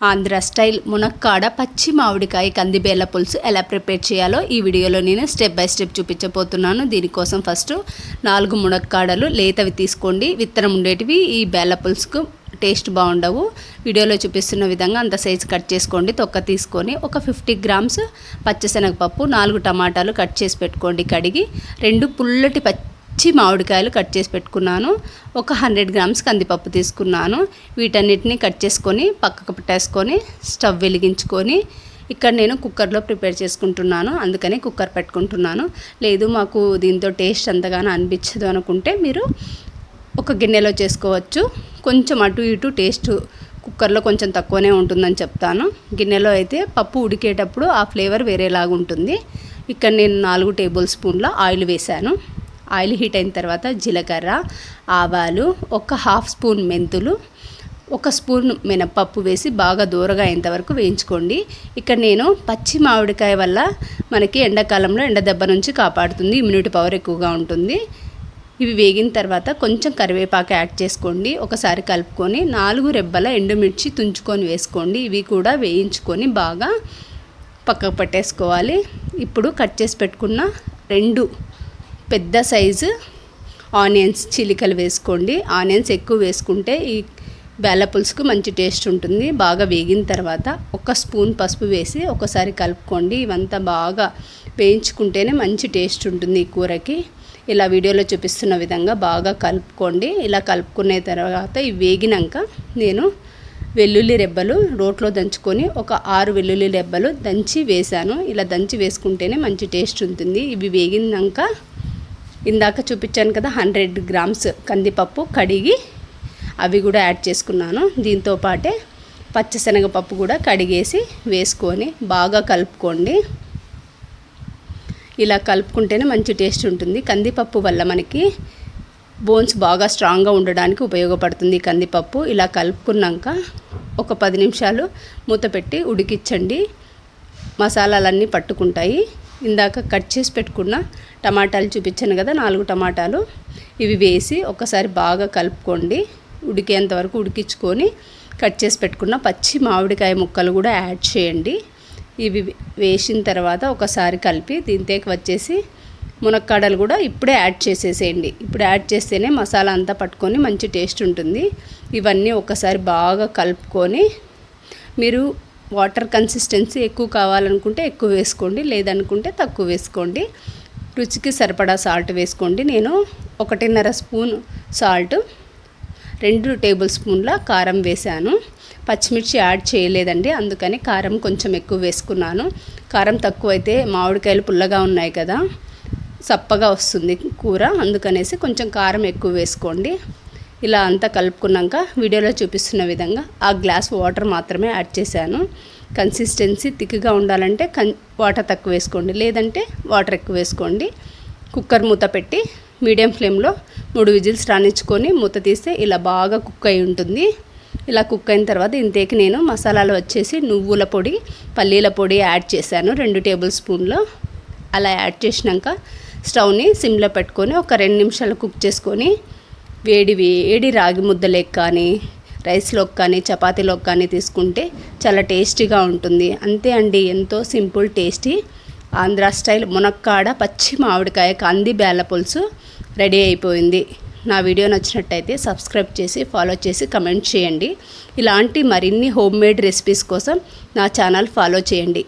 Andhra style మునక్కాడ పచ్చి మామిడికాయ కందిబేళ్ళ పులుసు ఎలా ప్రిపేర్ చేయాలో ఈ వీడియోలో నేను స్టెప్ బై స్టెప్ చూపించబోతున్నాను. దీనికోసం ఫస్ట్ 4 మునక్కాడలు లేతవి తీసుకోండి. విత్తనం ఉండేటివి ఈ బేళ్ళ పులుసుకు టేస్ట్ బాగుండవు. వీడియోలో చూపిస్తున్న విధంగా అంత సైజు కట్ చేసుకోండి. తొక్క తీసుకొని ఒక 50 గ్రామ్స్ పచ్చిశనగపప్పు, 4 టమాటాలు కట్ చేసి పెట్టుకోండి. కడిగి 2 పుల్లటి పచ్చి మామిడికాయలు కట్ చేసి పెట్టుకున్నాను. ఒక 100 గ్రామ్స్ కందిపప్పు తీసుకున్నాను. వీటన్నిటిని కట్ చేసుకొని పక్కకు పెట్టేసుకొని స్టవ్ వెలిగించుకొని ఇక్కడ నేను కుక్కర్లో ప్రిపేర్ చేసుకుంటున్నాను. అందుకని కుక్కర్ పెట్టుకుంటున్నాను. లేదు మాకు దీంతో టేస్ట్ అంతగానో అనిపించదు అనుకుంటే మీరు ఒక గిన్నెలో చేసుకోవచ్చు. కొంచెం అటు ఇటు టేస్ట్ కుక్కర్లో కొంచెం తక్కువనే ఉంటుందని చెప్తాను. గిన్నెలో అయితే పప్పు ఉడికేటప్పుడు ఆ ఫ్లేవర్ వేరేలాగా ఉంటుంది. ఇక్కడ నేను 4 టేబుల్ స్పూన్ల ఆయిల్ వేశాను. ఆయిల్ హీట్ అయిన తర్వాత జీలకర్ర, ఆవాలు, ఒక 1/2 స్పూన్ మెంతులు, 1 స్పూన్ మినపప్పు వేసి బాగా దూరగా అయ్యేంత వరకు వేయించుకోండి. ఇక్కడ నేను పచ్చి మామిడికాయ వల్ల మనకి ఎండాకాలంలో ఎండ దెబ్బ నుంచి కాపాడుతుంది. ఇమ్యూనిటీ పవర్ ఎక్కువగా ఉంటుంది. ఇవి వేగిన తర్వాత కొంచెం కరివేపాకు యాడ్ చేసుకోండి. ఒకసారి కలుపుకొని 4 రెబ్బల ఎండుమిర్చి తుంచుకొని వేసుకోండి. ఇవి కూడా వేయించుకొని బాగా పక్కకు పెట్టేసుకోవాలి. ఇప్పుడు కట్ చేసి పెట్టుకున్న 2 పెద్ద సైజు ఆనియన్స్ చిలికలు వేసుకోండి. ఆనియన్స్ ఎక్కువ వేసుకుంటే ఈ బేళ్ళ పులుసుకు మంచి టేస్ట్ ఉంటుంది. బాగా వేగిన తర్వాత 1 స్పూన్ పసుపు వేసి ఒకసారి కలుపుకోండి. ఇవంతా బాగా వేయించుకుంటేనే మంచి టేస్ట్ ఉంటుంది ఈ కూరకి. ఇలా వీడియోలో చూపిస్తున్న విధంగా బాగా కలుపుకోండి. ఇలా కలుపుకున్న తర్వాత ఇవి వేగినాక నేను వెల్లుల్లి రెబ్బలు రోట్లో దంచుకొని ఒక 6 వెల్లుల్లి రెబ్బలు దంచి వేశాను. ఇలా దంచి వేసుకుంటేనే మంచి టేస్ట్ ఉంటుంది. ఇవి వేగినాక ఇందాక చూపించాను కదా 100 గ్రామ్స్ కందిపప్పు కడిగి అవి కూడా యాడ్ చేసుకున్నాను. దీంతో పాటే పచ్చిశనగపప్పు కూడా కడిగేసి వేసుకొని బాగా కలుపుకోండి. ఇలా కలుపుకుంటేనే మంచి టేస్ట్ ఉంటుంది. కందిపప్పు వల్ల మనకి బోన్స్ బాగా స్ట్రాంగ్గా ఉండడానికి ఉపయోగపడుతుంది కందిపప్పు. ఇలా కలుపుకున్నాక ఒక 10 నిమిషాలు మూత పెట్టి ఉడికించండి. మసాలాలన్నీ పట్టుకుంటాయి. ఇందాక కట్ చేసి పెట్టుకున్న టమాటాలు చూపించాను కదా 4 టమాటాలు, ఇవి వేసి ఒకసారి బాగా కలుపుకోండి. ఉడికేంత వరకు ఉడికించుకొని కట్ చేసి పెట్టుకున్న పచ్చి మామిడికాయ ముక్కలు కూడా యాడ్ చేయండి. ఇవి వేసిన తర్వాత ఒకసారి కలిపి దీంతోకి వచ్చేసి మునక్కాడలు కూడా ఇప్పుడే యాడ్ చేసేసేయండి. ఇప్పుడు యాడ్ చేస్తేనే మసాలా అంతా పట్టుకొని మంచి టేస్ట్ ఉంటుంది. ఇవన్నీ ఒకసారి బాగా కలుపుకొని మీరు వాటర్ కన్సిస్టెన్సీ ఎక్కువ కావాలనుకుంటే ఎక్కువ వేసుకోండి, లేదనుకుంటే తక్కువ వేసుకోండి. రుచికి సరిపడా సాల్ట్ వేసుకోండి. నేను 1.5 స్పూన్ సాల్ట్, 2 టేబుల్ స్పూన్ల కారం వేశాను. పచ్చిమిర్చి యాడ్ చేయలేదండి, అందుకని కారం కొంచెం ఎక్కువ వేసుకున్నాను. కారం తక్కువైతే మామిడికాయలు పుల్లగా ఉన్నాయి కదా, సప్పగా వస్తుంది కూర, అందుకనేసి కొంచెం కారం ఎక్కువ వేసుకోండి. ఇలా అంతా కలుపుకున్నాక వీడియోలో చూపిస్తున్న విధంగా ఆ గ్లాస్ వాటర్ మాత్రమే యాడ్ చేశాను. కన్సిస్టెన్సీ థిక్గా ఉండాలంటే వాటర్ తక్కువ వేసుకోండి, లేదంటే వాటర్ ఎక్కువ వేసుకోండి. కుక్కర్ మూత పెట్టి మీడియం ఫ్లేమ్లో 3 విజిల్స్ రానిచ్చుకొని మూత తీస్తే ఇలా బాగా కుక్ అయి ఉంటుంది. ఇలా కుక్ అయిన తర్వాత ఇంతేకి నేను మసాలాలు వచ్చేసి నువ్వుల పొడి, పల్లీల పొడి యాడ్ చేశాను 2 టేబుల్ స్పూన్లు. అలా యాడ్ చేసినాక స్టవ్ని సిమ్లో పెట్టుకొని ఒక 2 నిమిషాలు కుక్ చేసుకొని వేడి రాగి ముద్దలోకి కానీ రైస్లోకి కానీ చపాతీలోకి కానీ తీసుకుంటే చాలా టేస్టీగా ఉంటుంది. అంతే అండి, ఎంతో సింపుల్ టేస్టీ ఆంధ్ర స్టైల్ మునక్కాడ పచ్చి మామిడికాయ కంది బేళ్ళ పులుసు రెడీ అయిపోయింది. నా వీడియో నచ్చినట్టయితే సబ్స్క్రైబ్ చేసి ఫాలో చేసి కమెంట్ చేయండి. ఇలాంటి మరిన్ని హోమ్ మేడ్ రెసిపీస్ కోసం నా ఛానల్ ఫాలో చేయండి.